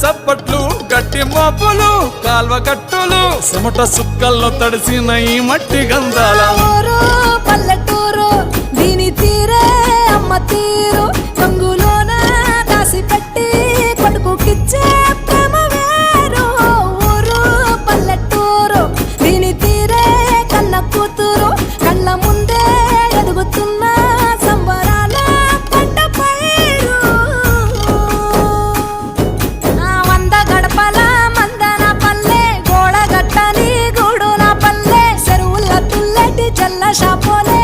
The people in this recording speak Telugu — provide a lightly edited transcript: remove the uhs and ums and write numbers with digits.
సప్పట్లు గట్టి మోపులు కాల్వ కట్టులు చెమట సుక్కల్లో తడిసిన ఈ మట్టి గంధాల ఊరు పల్లెటూరు దీని తీరే అమ్మ తీరు కంగులోన దాసి పెట్టి కొడుకుకిచ్చే ప్రేమ వేరు ఊరు పల్లెటూరు దీని తీరే కన్న కూతురు కళ్ళ ముందే ఎదుగుతున్న సంబరాల పంట పైరు వంద గడపల మందన పల్లె గోడ గట్టని గూడున పల్లె చెరువుల తుల్లటి చల్ల షాపోలే